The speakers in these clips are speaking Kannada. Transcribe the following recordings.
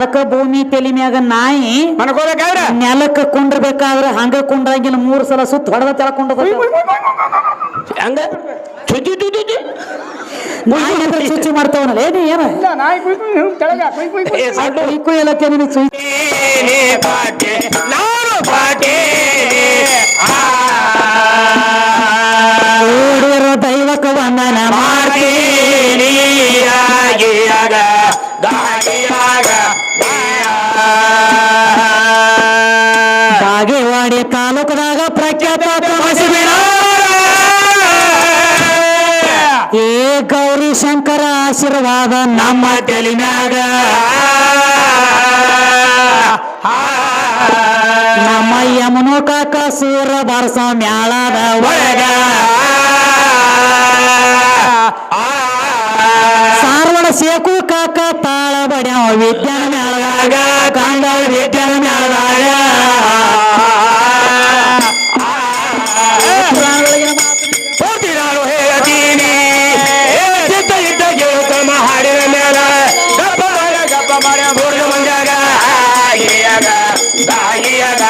ಅದಕ್ಕ ಭೂಮಿ ತಲೆ ಮ್ಯಾಗ ನಾಯಿ ಮನ್ಕೋಬೇಕಾದ್ರೆ ನೆಲಕ್ಕ ಕುಂಡ್ರಬೇಕಾದ್ರ ಹಂಗ ಕುಂಡ್ರಂಗಿಲ್ಲ 3 ಸಲ ಸುತ್ತ ಹೊಡೆದ ತೆಳಕೊಂಡದ ಹಂಗ ಚುಚ್ಚು ಚುಚ್ಚು ಚುಚ್ಚು ನಾಯಿ ಅಂದ್ರೆ ಚುಚ್ಚು ಮಾಡ್ತಾವನಲ್ಲ ಏನಿ ಏನ ನಾಯಿ ಕುಯ್ ಕುಯ್ ತೆಳಗ ಕುಯ್ ಕುಯ್ ಕುಯ್ ಇಕ್ಕು ಎಲ್ಲಕ್ಕೆ ನೀನು ಚುಚ್ಚು ಪಾಟೆ ನಾನು ಪಾಟೆ ಓಡಿರೋ ದೈವಕ ವಂದನ ಮಾಡ್ತೀನಿ ಆಗಿಯಾಗ ಗಾಡಿಯಾಗ ಬಾಗೇವಾಡಿ ತಾಲೂಕದಾಗ ಪ್ರಖ್ಯಾತ ಏ ಗೌರಿ ಶಂಕರ ಆಶೀರ್ವಾದ ನಮ್ಮ ತೆಲಿನಾಗ ನಮ್ಮ ಯಮುನೋ ಕಾಕ ಸೂರ ಬಾರಸ ಮ್ಯಾಳದ ಒಳಗ ಸಾರವಾಡ ಸೇಕು ಕಾಕ ತಾಳ ಬಡ್ಯಾವ ವಿಜ್ಞಾನ ಮ್ಯಾಳದಾಗ ಕಾಂಡ ವಿಜ್ಞಾನ ಮ್ಯಾಳದಾಗ ಪೂರ್ತಿ ನಾನು ಹೇಳ್ತೀನಿ ಚಿತ್ತ ಇದ್ದ ಗೆಳುತ್ತಮ್ಮ ಹಾಡಿನ ಮೇಲ ಗಪ್ಪ ಮಾಡ ಬೋರ್ಗ ಮಂಜಾಗ ಆಗಿಯಾಗ ಗಾಗಿಯಾಗ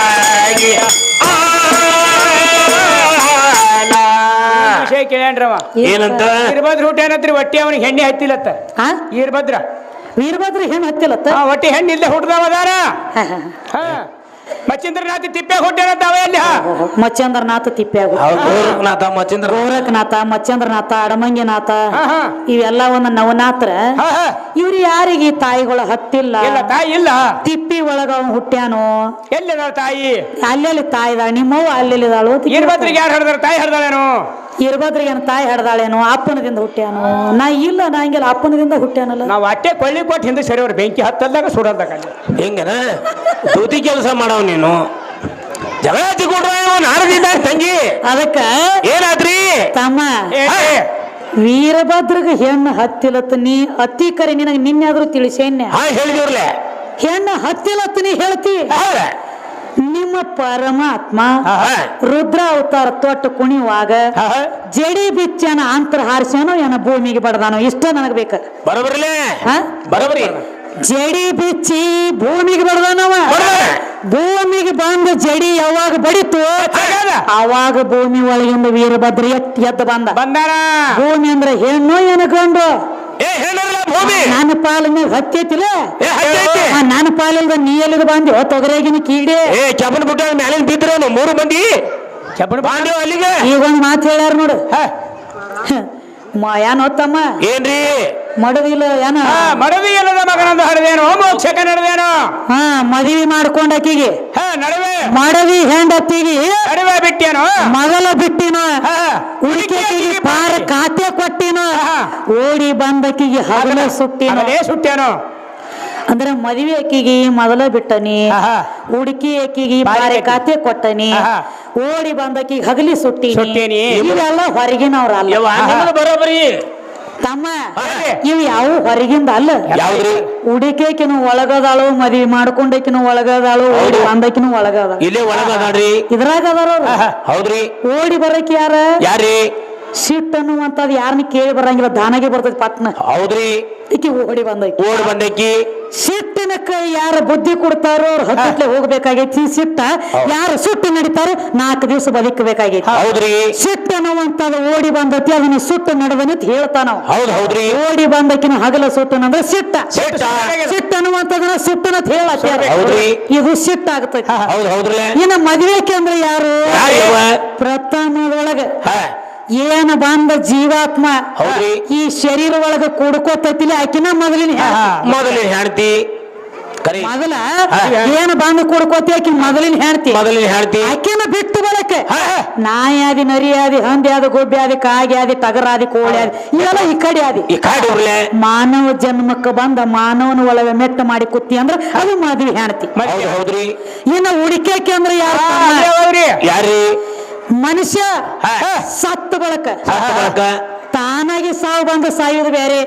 ವಿಷಯ ಕೇಳ್ಯಾನ್ರವ ಏನಂತ ವೀರಭದ್ರ ಹುಟ್ಟಿ ಏನತ್ರಿ ಹೊಟ್ಟಿ ಅವನಿಗೆ ಹೆಣ್ಣೆ ಹತ್ತಿಲತ್ತ ವೀರಭದ್ರ ವೀರಭದ್ರ ಹೆಣ್ಣು ಹತ್ತಿಲತ್ತ ಹೊಟ್ಟಿ ಹೆಣ್ಣು ಇಲ್ಲದೆ ಹುಟ್ಟದವ ಅದಾರ ಮಚ್ಚೇಂದ್ರನಾಥ ತಿಪ್ಪೆ ಹುಟ್ಟೇನತ್ತ ಅವ ಎಲ್ಲಿ ಮಚ್ಚೇಂದ್ರನಾಥ ತಿಪ್ಪ್ಯಾಗ ಗೋರಖನಾಥ ಮಚ್ಚೇಂದ್ರ ಗೋರಖನಾಥ ಮಚ್ಚೇಂದ್ರನಾಥ ಅಡಮಂಗಿನಾಥ ಇವೆಲ್ಲ ಒಂದು ನವನಾತ್ರ ಇವ್ರು ಯಾರಿಗೆ ತಾಯಿಗಳು ಹತ್ತಿಲ್ಲ ಇಲ್ಲ ತಾಯಿ ಇಲ್ಲ ತಿಪ್ಪಿ ಒಳಗ ಅವ್ನು ಹುಟ್ಟ್ಯಾನು ಎಲ್ಲಿ ತಾಯಿ ಅಲ್ಲೆಲ್ಲಿ ತಾಯಿದಾಳ ನಿಮ್ಮವ್ವ ಅಲ್ಲೆಲ್ಲಿದಾಳು ವೀರಭದ್ರಿಗೆ ಯಾರು ಹಡ್ದಾರ ತಾಯಿ ಹಡ್ದಾಳೇನು ಇರ್ಬದ್ರಿಗೇನು ತಾಯಿ ಹಡ್ದಾಳೇನು ಅಪ್ಪನದಿಂದ ಹುಟ್ಟ್ಯಾನು ನಾ ಇಲ್ಲ ನಾ ಹಂಗೆಲ್ಲ ಅಪ್ಪನದಿಂದ ಹುಟ್ಟ್ಯಾನಲ್ಲ ನಾವು ಅಟ್ಟೆ ಕೊಳ್ಳಿ ಕೊಟ್ಟು ಹಿಂದೆ ಸರಿಯವ್ರು ಬೆಂಕಿ ಹತ್ತಲ್ದಾಗ ಸುಡಲ್ದಾಗ ಹೆಂಗನ ದೂತಿ ಕೆಲಸ ಮಾಡವ್ ನೀನು ಜಗಳ ಹಚ್ಚಿಕೊಂಡ್ರ ನಾಡದಿದ್ದ ತಂಗಿ ಅದಕ್ಕ ಏನಾದ್ರಿ ತಮ್ಮ ವೀರಭದ್ರಗ ಹೆಣ್ಣು ಹತ್ತಿಲತ್ತ ನೀ ಅತಿ ಕರೆ ನಿನಗೆ ನಿನ್ನೆಯಾದ್ರೂ ತಿಳಿಸೇನ್ಯ ಹೇಳಿದಿವ್ರಲೆ ಹೆಣ್ಣು ಹತ್ತಿಲತ್ತ ನೀ ಹೇಳ್ತಿ ನಿಮ್ಮ ಪರಮಾತ್ಮ ರುದ್ರ ಅವತಾರ ತೊಟ್ಟು ಕುಣಿಯುವಾಗ ಜಡಿ ಬಿಚ್ಚನ ಅಂತರ ಹಾರಿಸ್ಯಾನೋ ಏನ ಭೂಮಿಗೆ ಬಡದಾನೋ ಇಷ್ಟ ನನಗ್ ಬೇಕ ಬರೋಬರ್ಲೆ ಬರೋಬರಿ ಜಡಿ ಬಿಚ್ಚಿ ಭೂಮಿಗೆ ಬಡದಾನವ ಭೂಮಿಗೆ ಬಂದ ಜಡಿ ಯಾವಾಗ ಬಡಿತು ಅವಾಗ ಭೂಮಿ ಒಳಗಿಂದ ವೀರಭದ್ರ ಎದ್ದು ಬಂದಾರ ಭೂಮಿ ಅಂದ್ರೆ ಹೆಣ್ಣು ಏನ ಗಂಡು ನನ್ನ ಪಾಲಿನ ಹತ್ತೈತಿಲ್ಲ ನನ್ನ ಪಾಲಿಲ್ದ ನೀ ಎಲ್ಲಿದ ಬಂದಿ ತೊಗರಾಗಿನ ಕೀಡೆ ಚಪನ್ ಬಿಟ್ಟ ಮ್ಯಾಲಿನ ಬಿದ್ರ 3 ಮಂದಿ ಚಪನ್ ಬಾಂಡಿ ಅಲ್ಲಿಗೆ ಈಗ ಒಂದ್ ಮಾತು ಹೇಳ್ಯಾರ ನೋಡು ಏನ್ ಹೊತ್ತಮ್ಮ ಏನ್ರಿ ಮಡದಿಲ್ಲ ಏನ ಮಡವಿ ಎಲ್ಲದ ಮಗನಂದು ಹಡದೇನು ಮೋಕ್ಷಕ ನಡೆದೇನು ಮದುವೆ ಮಾಡ್ಕೊಂಡ ಅಕ್ಕಿಗೆ ನಡುವೆ ಮಡವಿ ಹೆಂಡತಿಗೆ ನಡುವೆ ಬಿಟ್ಟೇನು ಮಗಲ ಬಿಟ್ಟಿನ ಉಳಿಕೆ ಪಾರ ಖಾತೆ ಕೊಟ್ಟಿನ ಓಡಿ ಬಂದಕ್ಕಿಗೆ ಹಗಲ ಸುಟ್ಟೇನು ಅಂದ್ರೆ ಮದುವೆ ಅಕ್ಕಿಗೆ ಮೊದಲ ಬಿಟ್ಟನಿ ಹುಡುಕಿ ಅಕ್ಕಿಗೆ ಬಾರೆ ಖಾತೆ ಕೊಟ್ಟನಿ ಓಡಿ ಬಂದಕ್ಕಿಗೆ ಹಗಲಿ ಸುಟ್ಟಿನಿ ಇವೆಲ್ಲ ಹೊರಗಿನವ್ರ ಅಲ್ಲ ಬರೋಬರಿ ತಮ್ಮ ಇವ್ ಯಾವ ಹೊರಗಿಂದ ಅಲ್ಲ ಹುಡುಕೇಕಿನ ಒಳಗದಾಳು ಮದ್ವಿ ಮಾಡ್ಕೊಂಡಕಿನ ಒಳಗದಾಳು ಓಡಿ ಬಂದಕಿನ ಒಳಗದ ಇಲ್ಲೇ ಒಳಗದಾಳ್ರಿ ಇದ್ರಾಗ ಅದಾರ ಹೌದ್ರಿ ಓಡಿ ಬರಕ್ ಯಾರ್ರಿ ಸಿಟ್ ಅನ್ನುವಂತದ್ ಯಾರನ್ನ ಕೇಳಿ ಬರಂಗಿಲ್ಲ ದಾನಾಗೆ ಬರ್ತೈತಿ ಪಟ್ನ ಹೌದ್ರಿ ಈಕಿ ಓಡಿ ಬಂದಕ್ಕಿ ಸಿಟ್ಟಿನ ಕೈ ಯಾರ ಬುದ್ಧಿ ಕೊಡ್ತಾರೋ ಅವ್ರ ಹತ್ತಲೆ ಹೋಗ್ಬೇಕಾಗೈತಿ ಸಿಟ್ಟ ಯಾರು ಸುಟ್ಟು ನಡಿತಾರೋ 4 ದಿವಸ ಬದುಕಬೇಕಾಗೈತಿ ಹೌದ್ರಿ ಸಿಟ್ಟು ಅನ್ನುವಂತದ್ ಓಡಿ ಬಂದತಿ ಅದನ್ನ ಸುಟ್ಟು ನಡೆದನಂತ ಹೇಳ್ತಾನ ಹೌದ್ರಿ ಓಡಿ ಬಂದಕಿನ ಹಗಲ ಸುಟ್ಟನಂದ್ರೆ ಸಿಟ್ಟ ಅನ್ನುವಂತದನ್ನ ಸುಟ್ಟನಂತ ಹೇಳತ್ತಾರೆ ಇದು ಸಿಟ್ಟ ಆಗ್ತೈತಿ ಇನ್ನ ಮದ್ವೆಕೆ ಅಂದ್ರೆ ಯಾರು ಪ್ರಥಮದೊಳಗ ಏನ ಬಂದ ಜೀವಾತ್ಮ ಈ ಶರೀರ ಒಳಗ ಕೂಡ್ಕೋತೈತಿಲ್ಲ ಆಕಿನ ಮೊದಲಿನ ಹೆಣ್ತಿ ಮೊದಲ ಏನ ಬಂದು ಕೂಡ್ಕೋತಿ ಆಕಿ ಮೊದಲಿನ ಹೆಣ್ತಿ ಆಕಿನ ಬಿಟ್ಟು ಬಳಕೆ ನಾಯಿ ಆದಿ ನರಿ ಆದಿ ಹಂದಿ ಆದಿ ಗೊಬ್ಬೆ ಆದಿ ಕಾಗಿ ಆದಿ ಟಗರ ಆದಿ ಕೋಳಿ ಆದಿ ಇವೆಲ್ಲ ಈ ಕಡೆ ಆದಿ ಮಾನವ ಜನ್ಮಕ್ಕ ಬಂದ ಮಾನವನ ಒಳಗೆ ಮೆಟ್ಟ ಮಾಡಿ ಕುತ್ತಿ ಅಂದ್ರ ಅದು ಮದ್ವಿ ಹೆಣ್ತಿ ಇನ್ನ ಹುಡುಕೇಕೆ ಅಂದ್ರೆ ಯಾರು ಮನುಷ್ಯ ಸತ್ತ ಬಳಕ ತಾನಾಗಿ ಸಾವು ಬಂದು ಸಾಯುವುದು ಬೇರೆ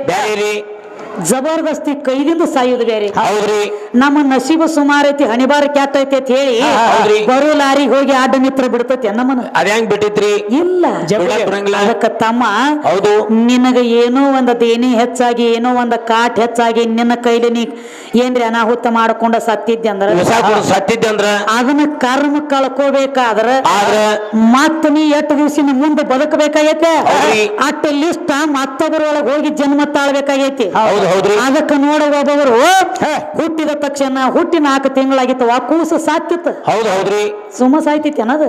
ಜಬರ್ದಸ್ತಿ ಕೈದಿಂದ ಸಾಯುದು ಬೇರೆ. ಹೌದ್ರಿ. ನಮ್ಮ ನಸೀಬು ಸುಮಾರು ಐತಿ, ಹಣಿಬಾರ ಕ್ಯಾಟ್ ಐತಿ ಅಂತ ಹೇಳಿ ಹೌದ್ರಿ. ಬರೋ ಲಾರಿಗೆ ಹೋಗಿ ಅಡ್ಡ ಮಿತ್ರ ಬಿಡ್ತೈತಿ ನಮ್ಮನ. ಅದ ಹೆಂಗ್ ಬಿಟ್ಟಿತ್ರಿ? ಇಲ್ಲ ಅದಕ್ಕ ತಮ್ಮ, ಹೌದು, ನಿನಗ ಏನೋ ಒಂದ ದೇನಿ ಹೆಚ್ಚಾಗಿ ಏನೋ ಒಂದ ಕಾಟ್ ಹೆಚ್ಚಾಗಿ ನಿನ್ನ ಕೈಲಿ ನೀ ಏನ್ರಿ ಅನಾಹುತ ಮಾಡ್ಕೊಂಡ ಸತ್ತಿದ್ದೆ ಅಂದ್ರ ಅದನ್ನ ಕರ್ಮ ಕಳ್ಕೋಬೇಕಾದ್ರ ಮತ್ತ ನೀ ಎಷ್ಟು ದಿವ್ಸ ಮುಂದೆ ಬದುಕಬೇಕಾಗೈತೆ. ಅಟ್ ಲಿಸ್ಟ್ ಮತ್ತೊಬ್ಬರೊಳಗೆ ಹೋಗಿ ಜನ್ಮ ತಾಳ್ಬೇಕಾಗೈತಿ. ಅದಕ್ಕ ನೋಡ ಒಬ್ಬವರು ಹುಟ್ಟಿದ ತಕ್ಷಣ ಹುಟ್ಟಿ 4 ತಿಂಗಳಾಗಿತ್ತು ಕೂಸು ಸಾತ್ತಿತ್ತು. ಸುಮ್ಮ ಸಾಯ್ತಿತ್ತು ಅನ್ನೋದು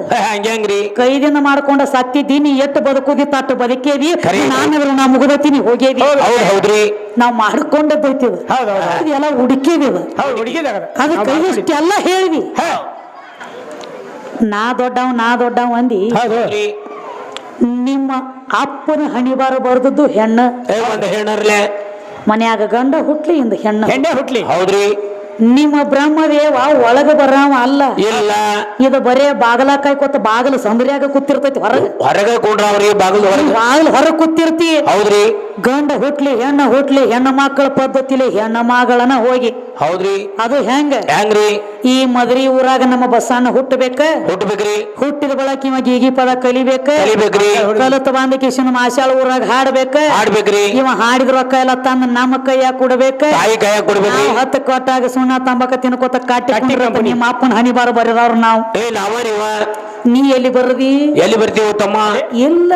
ಕೈದಿಂದ ಮಾಡ್ಕೊಂಡ ಸತ್ತಿದ್ದೀನಿ. ಎಷ್ಟು ಬದುಕುದಿತ್ತು ಅಟ್ಟು ಬದುಕೇದಿ. ನಾನಾದ್ರೂ ನಾ ಮುಗಿದತೀನಿ ಹೋಗೇದಿ. ನಾವ್ ಮಾಡ್ಕೊಂಡದ್ದೈತಿ ಎಲ್ಲ ಹುಡುಕಿದಿ. ಅದ ಕೈಷ್ಟೆಲ್ಲ ಹೇಳಿವಿ. ನಾ ದೊಡ್ಡವ ಅಂದಿ. ನಿಮ್ಮ ಅಪ್ಪನ ಹಣಿಬಾರ ಬರ್ದದ್ದು ಹೆಣ್ಣು. ಮನ್ಯಾಗ ಗಂಡ ಹುಟ್ಲಿ ಇಂದ ಹೆಣ್ಣೆ ಹುಟ್ಲಿ. ಹೌದ್ರಿ. ನಿಮ್ಮ ಬ್ರಹ್ಮದೇವ ಒಳಗ ಬರಾವ ಅಲ್ಲ. ಇಲ್ಲ, ಇದು ಬರೇ ಬಾಗಲ ಕಾಯ್ಕೊತ ಬಾಗಲ ಸಂದ್ರಿಯಾಗ ಕೂತಿರ್ತೈತಿ. ಹೊರಗೆ ಬಾಗಲ ಹೊರಗೆ ಕೂತಿರ್ತಿ. ಹೌದ್ರಿ. ಗಂಡ ಹುಟ್ಲಿ ಹೆಣ್ಣ ಹುಟ್ಲಿ ಹೆಣ್ಣ ಮಕ್ಕಳ ಪದ್ಧತಿಲಿ ಹೆಣ್ಣ ಮಗಳನ್ನ ಹೋಗಿ. ಹೌದ್ರಿ. ಅದು ಹೆಂಗ್ರಿ? ಈ ಮದ್ರಿ ಊರಾಗ ನಮ್ಮ ಬಸ್ಸಣ್ಣ ಹುಟ್ಟಬೇಕ್ರಿ. ಹುಟ್ಟಿದ ಬಳಕ ಇವ ಗೀಗಿ ಪದ ಕಲಿಬೇಕ್ರಿ. ಕಲತ ಬಂದ ಕಿಶನ್ ಮಾಶಾಳ ಊರಾಗ ಹಾಡ್ಬೇಕ್ರಿ. ಇವ ಹಾಡಿದ ರೊಕ್ಕ ಎಲ್ಲ ತಂದ ನಮ್ಮ ಕೈಯಾಗ ಕೊಡ್ಬೇಕ. 10 ಕೊಟ್ಟಾಗ ಸುಣ್ಣ ತಂಬಾಕ ತಿನ್ಕೋತ ಕಾಟಿ ನಿಮ್ಮ ಅಪ್ಪನ ಹಣಿಬಾರ ಬರೆದವ್ರು ನಾವು. ನೀ ಎಲ್ಲಿ ಬರದಿ? ಎಲ್ಲಿ ಬರ್ತೀವ ತಮ್ಮ? ಇಲ್ಲ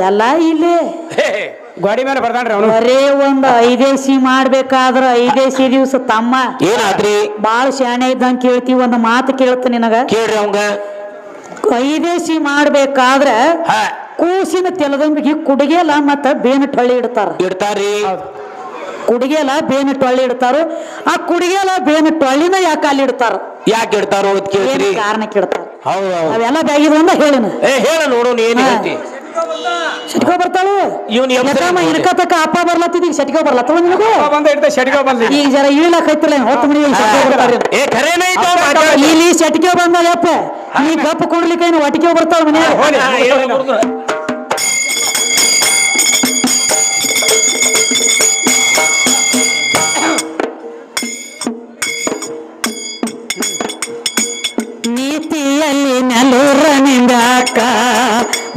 ಎಲ್ಲ ಇಲ್ಲೇ ಗಾಡಿ ಮೇಲೆ ಬರ್ತಾನ್ರಿ ಅವನು. ಬರೇ ಒಂದು 5 ಮಾಡ್ಬೇಕಾದ್ರ 5 ದಿವಸ ತಮ್ಮ ಏನಾದ್ರಿ ಬಾಳ ಶಾಣೆ ಇದ್ದಂಗ ಕೇಳ್ತೀವಿ. ಒಂದು ಮಾತು ಕೇಳ್ತ ನಿನಗ ಕೇಳ್ರಿ. ಅವಂಗ 5 ಮಾಡ್ಬೇಕಾದ್ರ ಕೂಸಿನ ತೆಲದಂಬಿಗೆ ಕುಡಿಗೆಲ್ಲ ಮತ್ತ ಬೇನಟ್ ಹೊಳ್ಳಿ ಇಡ್ತಾರ್ರಿ. ಕುಡಿಗೆಲ್ಲ ಬೇನಟ್ ಹೊಳ್ಳಿ ಇಡ್ತಾರ. ಆ ಕುಡಿಗೆಲ್ಲ ಬೇನಟ್ ಹೊಳ್ಳಿನ ಯಾಕೆ ಅಲ್ಲಿ ಇಡ್ತಾರ? ಯಾಕೆ ಇಡ್ತಾರೋ ಕಾರಣಕ್ಕೆ ಇಡ್ತಾರ. ಅವೆಲ್ಲ ಬ್ಯಾಗಿದ ಅಂದ ಹೇಳಿನ ಹೇಳ ನೋಡು. ಏನ್ ಹೇಳ್ತಿ? ಶಟ್ಕೋ ಬರ್ತಾಳು. ಇನ್ಕತಕ್ಕ ಅಪ್ಪ ಬರ್ಲತ್ತಿದ್ ಶಟ್ಕೋ ಬರ್ಲತ್ತವ ನಿನಗೂ. ಈಗ ಜರ ಇಳಿಲಕ್ ಐತಿಲ್ಲ ಹೊತ್ತು ಮನಿ ಇಲ್ಲಿ ಶಟ್ಕೋ ಬಂದಲ್ಲಪ್ಪ. ನೀ ಗಪ್ಪ ಕೊಡ್ಲಿಕ್ಕೆ ಏನು ಒಟ್ಟಿಗೆ ಬರ್ತಾವ ಮನೆಯಾಗ. ನೀತಿಯಲ್ಲಿ ನೆಲೂರ ನಿಂದಾಕ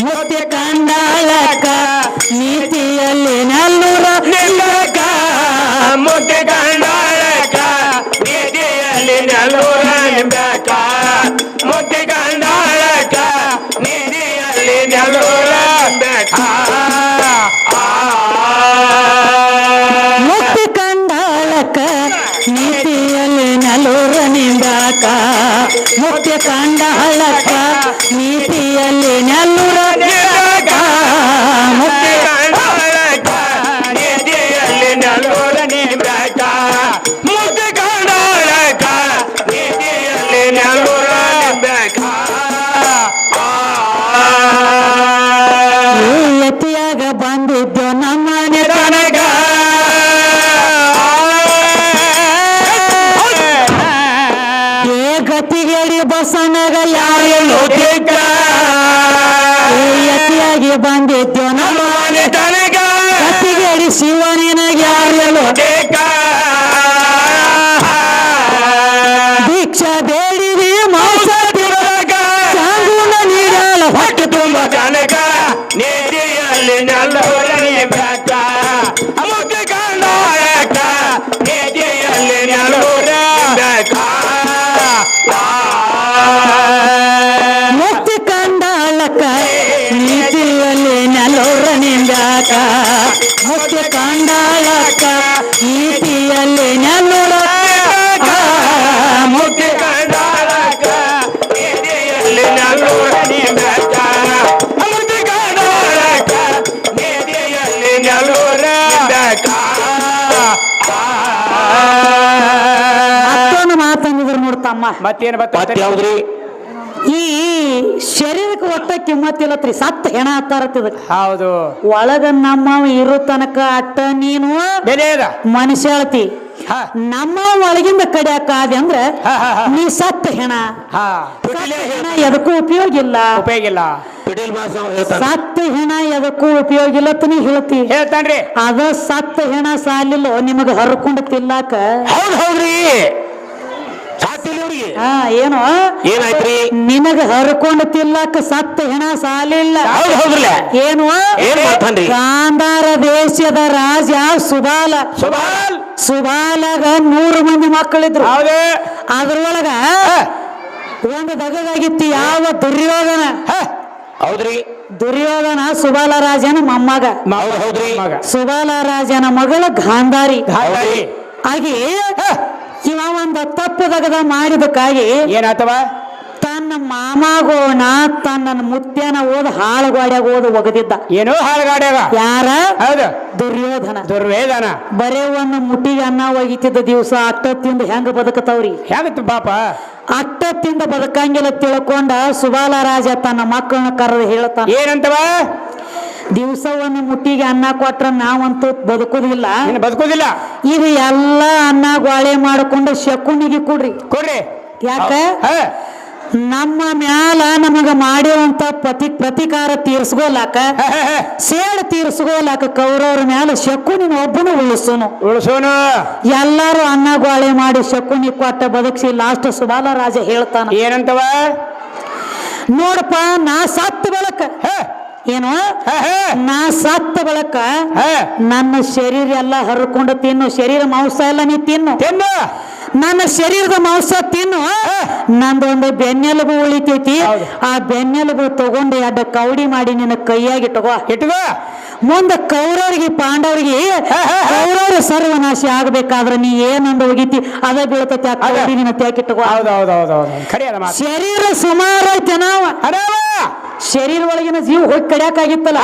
ಮುತ್ಯ ಕಂಡಾಳಕ. ನೀತಿಯಲ್ಲಿ ನೆಲ್ಲೂರ ನಿಂದಾಕ ಮುತ್ಯ ಕಂಡಾಳಕ. ನೀತಿಯಲ್ಲಿ ನೆಲ್ಲೂರ ನಿಂದಾಕ ಮುತ್ಯ ಕಂಡಾಳಕ. ನೀತಿಯಲ್ಲಿ ನೆಲ್ಲೂರ ನಿಂದಾಕ ಮುತ್ಯ ಕಂಡಾಳಕ. ನೀತಿಯಲ್ಲಿ ನೆಲೂರ ನಿಂದಾಕ ಮುತ್ಯ ಕಂಡಾಳಕ. ನೀತಿಯಲ್ಲಿ ನೆಲ್ಲೂರ ನಿಂದಾಕ ಮುತ್ಯ ಕಂಡಾಳಕ. ನೀತಿಯಲ್ಲಿ ನೆಲ್ಲೂರ ನಿಂದಾಕ ಮುತ್ಯ ಕಂಡಾಳಕ. ನೀತಿಯಲ್ಲಿ ನೆಲ್ಲೂರ ನಿಂದಾಕ. ಯತಿಯಾಗ ಬಂದಿದ್ದು ನಮ್ಮನೆ ತನಗ. ಗತಿಗೇಡಿ ಬಸನಗ ಯಾರು ಯತಿಯಾಗಿ ಬಂದಿದ್ದು ನಮ್ಮನೆ ತನಗ. ಗತಿಗೇಡಿ ಶಿವನಿನಗ ಯಾರು ಭಿಕ್ಷಾ ಬೇಡಿದಿ ಮಾಸ ಸಾಂಗುನ ನೀಡಲ ಹೊಟ್ಟೆ ತುಂಬ ಜನಕ. ನೀತಿಯಲ್ಲಿ ನೆಲ್ಲೂರ ನಿಂದಾಕ ಮುತ್ಯ ಕಂಡಾಳಕ. ನೀತಿಯಲ್ಲಿ ನೆಲ್ಲೂರ ನಿಂದಾಕ ಮುತ್ಯ ಕಂಡಾಳಕ. ನೀತಿಯಲ್ಲಿ ನೆಲ್ಲೂರ ನಿಂದಾಕ ಮುತ್ಯ ಕಂಡಾಳಕ. ನೀತಿಯಲ್ಲಿ ನೆಲ್ಲೂರ ಮುತ್ಯ ಕಂಡಾಳಕ. ನೀತಿಯಲ್ಲಿ ನೆಲ್ಲೂರ ನಿಂದಾಕ ಮುತ್ಯ ಕಂಡಾಳಕ. ನೀತಿಯಲ್ಲಿ ನೆಲ್ಲೂರ ನಿಂದಾಕ. ಮತ್ತೊಂದು ಮಾತಂದಿದ್ರು ನೋಡ್ತಮ್ಮ. ಮತ್ತೇನು ಯಾವ್ದ್ರಿ? ಈ ಶರೀರಕ್ಕೆ ಒಟ್ಟ ಕಿಮ್ಮತ್ತಿಲ್ಲತ್ರಿ. ಸತ್ತ ಹೆಣ ಹತ್ತಾರತ್ತಿದ. ಹೌದು. ಒಳಗ ನಮ್ಮ ಇರೋ ತನಕ ಅಟ್ಟ ನೀನು ಮನುಷ್ಯ ಹೇಳ್ತಿ. ನಮ್ಮ ಒಳಗಿಂದ ಕಡಿಯಾಕಾದೆ ಅಂದ್ರೆ ನೀ ಸತ್ತ ಹೆಣ. ಎದಕ್ಕೂ ಉಪಯೋಗ ಇಲ್ಲ. ಪಿಟೀಲ್ ಮಾಸ ಹೇಳ್ತಾನೆ ಸತ್ತ ಹೆಣ ಎದಕ್ಕೂ ಉಪಯೋಗ ಇಲ್ಲತ್ತ ನೀ ಹೇಳ್ತಿ ಹೇಳ್ತಾನ್ರಿ ಅದ ಸತ್ತ ಹೆಣ ಸಾಲಿಲ್ಲ ನಿಮಗ ಹರ್ಕೊಂಡು ತಿನ್ನಾಕ ಹೌದ್ರಿ ಸಾತಿಲ್ಲ ಅವ್ರಿಗೆ ಏನು ಏನಾಯ್ತ್ರಿ ನಿನಗ ಹರ್ಕೊಂಡು ತಿನ್ನಾಕ ಸತ್ತ ಹೆಣ ಸಾಲಿಲ್ಲ ಹೌದ್ರಲ್ಲ ಏನು ಏನ್ ಮಾಡ್ತಾನ್ರಿ ಗಾಂಧಾರ ದೇಶದ ರಾಜ ಸುಬಾಲಗ 100 ಮಂದಿ ಮಕ್ಕಳಿದ್ರು ಅದ್ರೊಳಗ ಒಂದು ದಗದಾಗಿತ್ತು ಯಾವ ದುರ್ಯೋಧನ ಹೌದ್ರಿ ದುರ್ಯೋಧನ ಸುಬಾಲ ರಾಜನ ಮೊಮ್ಮಗ ಹೌದ್ರಿ ಸುಬಾಲ ರಾಜನ ಮಗಳ ಗಾಂಧಾರಿ ಹಾಗೆ ಇವ ಒಂದು ತಪ್ಪು ದಗದ ಮಾಡಿದಕ್ಕಾಗಿ ಏನಾತವ ತನ್ನ ಮಾಮಗೋಣ ತನ್ನ ಮುತ್ಯನ ಓದ್ ಹಾಳುಗಾಡ್ಯಾಗ ಓದ್ ಒಗದಿದ್ದ ಏನೋ ಹಾಳುಗಾಡ್ಯಾಗ ಯಾರ ಹೌದು ದುರ್ಯೋಧನ ಬರೇ ಒಂದು ಮುಟ್ಟಿಗೆ ಅನ್ನ ಒಗಿತಿದ್ದ ದಿವಸ ಅಟ್ಟತ್ತಿಂದ ಹೆಂಗ ಬದುಕತಾವ್ರಿ ಹೆಂಗತ್ತು ಪಾಪ ಅಟ್ಟತ್ತಿಂದ ಬದುಕಂಗಿಲ್ಲ ತಿಳ್ಕೊಂಡ ಸುಬಾಲ ರಾಜ ತನ್ನ ಮಕ್ಕಳನ್ನ ಕರೆದು ಹೇಳ್ತಾನ ಏನಂತವ ದಿವಸವನ್ನು ಮುಟ್ಟಿಗೆ ಅನ್ನ ಕೊಟ್ರ ನಾವಂತೂ ಬದುಕುದಿಲ್ಲ ಇದು ಎಲ್ಲ ಅನ್ನ ಗ್ವಾಳೆ ಮಾಡಿಕೊಂಡು ಶಕುನಿಗೆ ಕೊಡ್ರಿ ಯಾಕ ನಮ್ಮ ಮ್ಯಾಲ ನಮಗ ಮಾಡಿರುವಂತ ಪ್ರತಿಕಾರ ತೀರ್ಸ್ಕೋಲಾಕ ಸೇಡ್ ತೀರ್ಸ್ಕೋಲಾಕ ಕೌರವ್ರ ಮ್ಯಾಲ ಶಕುನಿನ ಒಬ್ಬನು ಉಳಿಸೋನು ಎಲ್ಲಾರು ಅನ್ನ ಗ್ವಾಳೆ ಮಾಡಿ ಶಕುನಿ ಕೊಟ್ಟ ಬದುಕಿಸಿ ಲಾಸ್ಟ್ ಸುಬಾಲ ರಾಜ ಹೇಳ್ತಾನ ಏನಂತವ ನೋಡಪ್ಪ ನಾ ಸತ್ತ ಬಳಕ ಏನು ನಾ ಸತ್ತ ಬಳಕ ನನ್ನ ಶರೀರ ಎಲ್ಲ ಹರ್ಕೊಂಡು ತಿನ್ನು ಶರೀರ ಮಾಂಸ ಎಲ್ಲ ನೀ ತಿನ್ನು ನನ್ನ ಶರೀರದ ಮಾಂಸ ತಿನ್ನು ನಂದೊಂದು ಬೆನ್ನೆಲುಬು ಉಳಿತೈತಿ ಆ ಬೆನ್ನೆಲುಬು ತಗೊಂಡು ಅಡ್ಡ ಕೌಡಿ ಮಾಡಿ ನಿನ್ನ ಕೈಯಾಗಿ ಇಟ್ಕೋ ಮುಂದೆ ಕೌರವ್ರಿಗೆ ಪಾಂಡವ್ರಿಗೆ ಕೌರವ್ರ ಸರ್ವನಾಶ ಆಗ್ಬೇಕಾದ್ರೆ ನೀ ಏನಂದ ಹೋಗಿತಿ ಅದ ಬೀಳ್ತತಿ ಆ ಕೌಡಿ ನಿನ್ನ ತ್ಯಾಕಿಟ್ಕೋ ಶರೀರ ಸುಮಾರು ಐತೆ ನಾವು ಶರೀರ ಒಳಗಿನ ಜೀವ ಹೋಗಿ ಕಡಿಯಾಕಾಗಿತ್ತಲ್ಲ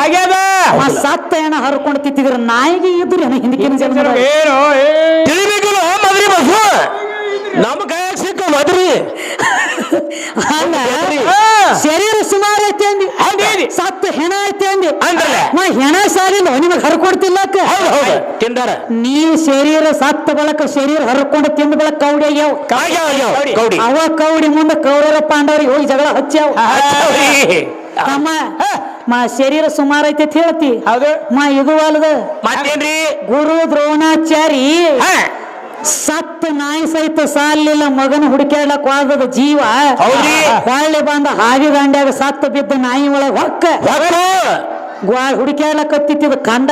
ಸತ್ತ ಏನ ಹರ್ಕೊಂಡು ತಿತ್ತಿದ್ರ ನಾಯಿಗೆ ಇದ್ರು ಹಿಂದಕ್ಕಿನ ಜನ ನಮ್ಮ ಕೈ ಸಿಕ್ಕ ಮದ್ರಿ ಶರೀರ ಸುಮಾರು ಐತೆ ಅಂದಿ ಸತ್ತ ಹೆಣ ಐತೆ ಅಂದಿ ಹೆಣ ಸಾಲಿಲ್ಲ ನಿಮಗ್ ಹರ್ಕೊಡ್ತಿಲ್ಲಕ್ಕ ತಿಂದಾರ ನೀ ಶರೀರ ಸತ್ತ ಬಳಕ ಶರೀರ ಹರ್ಕೊಂಡು ತಿಂದ ಬಳಕ ಕೌಡಿ ಆಗ್ಯಾವ ಅವ ಕೌಡಿ ಮುಂದೆ ಕೌರವ ಪಾಂಡವ್ರಿಗೆ ಹೋಗಿ ಜಗಳ ಹಚ್ಚಾವ ತಮ್ಮ ಶರೀರ ಸುಮಾರು ಐತೆ ಹೇಳ್ತಿ ಇದು ಅಲ್ದ ಮತ್ತೇನ್ರಿ ಗುರು ದ್ರೋಣಾಚಾರಿ ಸತ್ತ ನಾಯಿ ಸಹಿತ ಸಾಲಿಲ್ಲ ಮಗನ ಹುಡುಕ್ಯಾಡ್ಲಕ್ ವಾದದ ಜೀವ ಹೊಳ್ಳಿ ಬಂದ ಹಾದಿ ದಾಂಡ್ಯಾಗ ಸತ್ತ ಬಿದ್ದ ನಾಯಿ ಒಳಗ ಹೊಕ್ಕ ಹುಡುಕ್ಯಾಡ್ಲಕತ್ತಿದ ಕಂಡ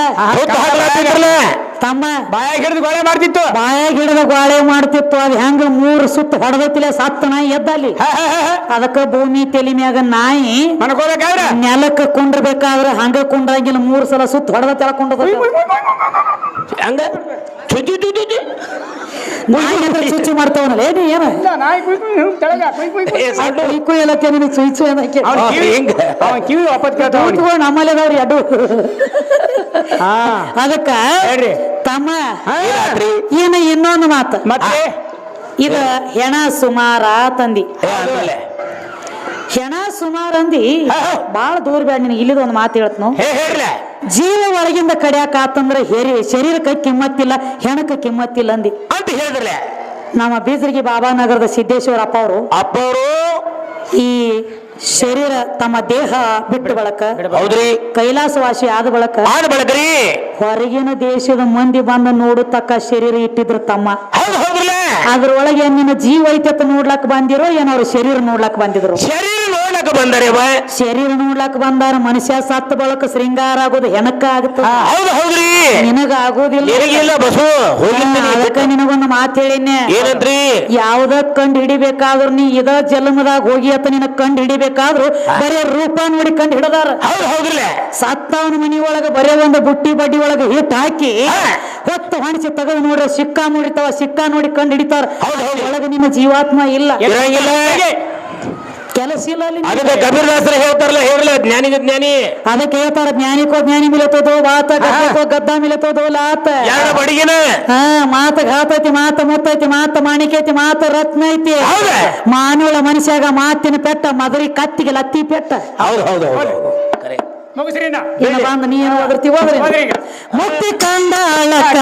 ತಮ್ಮ ಬಾಯಾಗ ಹಿಡಿದ ಗೋಳೆ ಮಾಡ್ತಿತ್ತು ಅದ್ ಹೆಂಗ 3 ಸುತ್ತ ಹೊಡೆದತ್ತಿಲ್ಲ ಸತ್ತ ನಾಯಿ ಎದ್ದಲ್ಲಿ ಅದಕ್ಕ ಭೂಮಿ ತಲಿ ಮ್ಯಾಗ ನಾಯಿ ನೆಲಕ್ಕ ಕುಂಡ್ರಬೇಕಾದ್ರ ಹಂಗ ಕುಂಡ್ರಂಗಿಲ್ಲ 3 ಸಲ ಸುತ್ತ ಹೊಡೆದ ತೆಳಕೊಂಡದ ಹಂಗ ಚುಚ್ಚು ಮಾಡ್ತಾವನಲ್ಲ ಏನ ನಮ್ಮಲ್ಲಿ ಅದಾವ್ರಿ ಅಡ್ಡು ಅದಕ್ಕ ತಮ್ಮ ಏನ ಇನ್ನೊಂದು ಮಾತು ಇದ ಹೆಣ ಸುಮಾರ ತಂದಿ ಹೆಣ ಸುಮಾರು ಅಂದಿ ಬಾಳ ದೂರ ಬೇಡ ನಿನಗೆ ಇಲ್ಲಿದ ಒಂದು ಮಾತು ಹೇಳ್ತನು ಜೀವ ಒಳಗಿಂದ ಕಡಿಯಾಕ ಆತಂದ್ರ ಶರೀರಕ್ಕೆ ಕಿಮ್ಮತ್ತಿಲ್ಲ ಹೆಣಕ್ಕೆ ಕಿಮ್ಮತ್ತಿಲ್ಲ ಅಂದಿ ಅಂತ ಹೇಳಿದ್ರಲ್ಲ ನಮ್ಮ ಬೀಜರಿಗೆ ಬಾಬಾ ನಗರದ ಸಿದ್ದೇಶ್ವರ ಅಪ್ಪ ಅವರು ಈ ಶರೀರ ತಮ್ಮ ದೇಹ ಬಿಟ್ಟು ಬಳಕ ಕೈಲಾಸವಾಸಿ ಆದ ಬಳಕ ಹೊರಗಿನ ದೇಶದ ಮಂದಿ ಬಂದ ನೋಡತಕ್ಕ ಶರೀರ ಇಟ್ಟಿದ್ರು ತಮ್ಮ ಅದ್ರೊಳಗೆ ನಿನ್ನ ಜೀವ ಐತೆ ನೋಡ್ಲಕ್ ಬಂದಿರೋ ಏನವ್ರ ಶರೀರ ನೋಡ್ಲಕ್ ಬಂದಿದ್ರು ಶರೀರ ನೋಡ್ಲಕ್ ಬಂದಾರ ಮನುಷ್ಯ ಸತ್ತ ಬಳಕ ಶೃಂಗಾರ ಆಗೋದು ಹೆಣಕ್ಕ ಆಗುತ್ತ ನಿನಗ ಆಗೋದಿಲ್ಲ ಅದಕ್ಕ ನಿನಗೊಂದು ಮಾತು ಹೇಳಿನೇ ಯಾವ್ದ ಕಂಡು ಹಿಡಿಬೇಕಾದ್ರು ನೀ ಇದ ಜನ್ಮದಾಗ ಹೋಗಿ ಅತ್ತ ನಿನಗ್ ಕಂಡು ಹಿಡಿಬೇಕಾದ್ರು ಬರೇ ರೂಪ ನೋಡಿ ಕಂಡು ಹಿಡದಾರ ಸತ್ತವನ ಮನಿ ಒಳಗ ಬರೇ ಒಂದು ಬುಟ್ಟಿ ಬಡ್ಡಿ ಒಳಗ ಹಿಟ್ ಹಾಕಿ ಹೊತ್ತು ಹಣಿಸಿ ತೆಗೆದು ನೋಡ್ರ ಸಿಕ್ಕಾ ನೋಡಿತಾವ ಸಿಕ್ಕಾ ನೋಡಿ ಕಂಡು ಹಿಡಿತಾರ ಒಳಗ ನಿಮ್ಮ ಜೀವಾತ್ಮ ಇಲ್ಲ ಕೆಲಸ ಇಲ್ಲ ಕಬೀರದಾಸರು ಹೇಳ್ತಾರಲ್ಲ ಹೇಳಲ್ಲ ಜ್ಞಾನಿಗೆ ಜ್ಞಾನಿ ಅದಕ್ಕೆ ಹೇಳ್ತಾರ ಜ್ಞಾನಿಕೋ ಜ್ಞಾನಿ ಮಿಲತೋದು ವಾತ ಗದ್ದೆಕೋ ಗದ್ದ ಮಿಲತೋದು ಲಾತ ಬಡಿಗಿನ ಮಾತ ಘಾತೈತಿ ಮಾತ ಮುತ್ತೈತಿ ಮಾತ ಮಾಣಿಕೈತಿ ಮಾತ ರತ್ನ ಐತಿ ಮಾನವಳ ಮನುಷ್ಯಾಗ ಮಾತಿನ ಪೆಟ್ಟ ಮದರಿ ಕತ್ತಿಗೆ ಲತ್ತಿ ಪೆಟ್ಟ ಮುಕ್ತಿ ಕಂಡಾಳಕ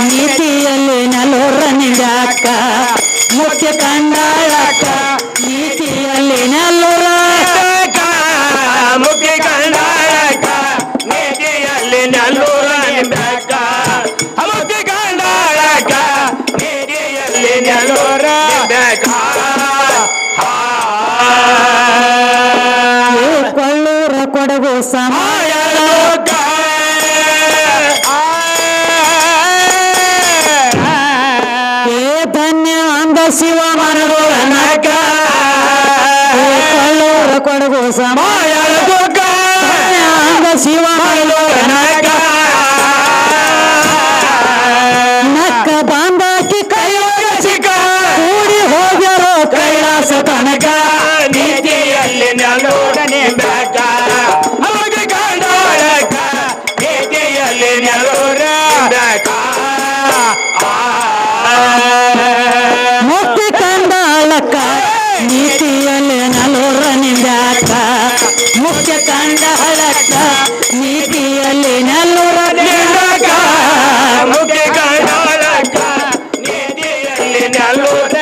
ನೀತಿಯಲ್ಲಿ ನಲೋರ ನಿಜಾಕ ಮುಕ್ತಿ ಕಂಡಾಳಕ ನೀತಿಯಲ್ಲಿ ನಲೋರ ಮುಕ್ತಿ ನೆಲ್ಲೂರ ನಿಂಬ್ಯಾಕ. ಕೊಳ್ಳೂರ ಕೊಡಗು ಮಾಯಲೋಕ ಧನ್ಯ ಅಂದ ಶಿವ ಮನಗೋಳನಕ ಕೊಳ್ಳೂರ ಕೊಡಗು ಮಾಯಲೋಕ ಅಂದ ಶಿವ ಮನಗೋಳನಕ ನಕ್ಕ ಬಾಂಧಾಕಿ ಕೈಯೊಳಗ ಸಿಕ್ಕ ಕೂಡಿ ಹೋಗ್ಯಾರೋ ಕೈಲಾಸ ತನಕ ನೀತಿಯಲ್ಲಿ ನೆಲ್ಲೂರ ನಿಂಬ್ಯಾಕ. ಅವಾಗ ಕಂಡಾಳಕ ನೀತಿಯಲ್ಲಿ ನೆಲ್ಲೂರ ನಿಂಬ್ಯಾಕ. ಮುಕ್ತಿ ಕಂಡಾಳಕ್ಕ ನೀತಿಯಲ್ಲಿ ನಲೂರ ನಿಂದಾಕ ಮುಖ್ಯ ಕಂಡಾಳಕ್ಕ ನೀತಿಯಲ್ಲಿ ನಲ್ಲೂರ ನಿಂಬ್ಯಾಕ. ಮುಖ್ಯ ಕಂಡಾಳಕ ನೀತಿಯಲ್ಲಿ ನೆಲ್ಲೂರ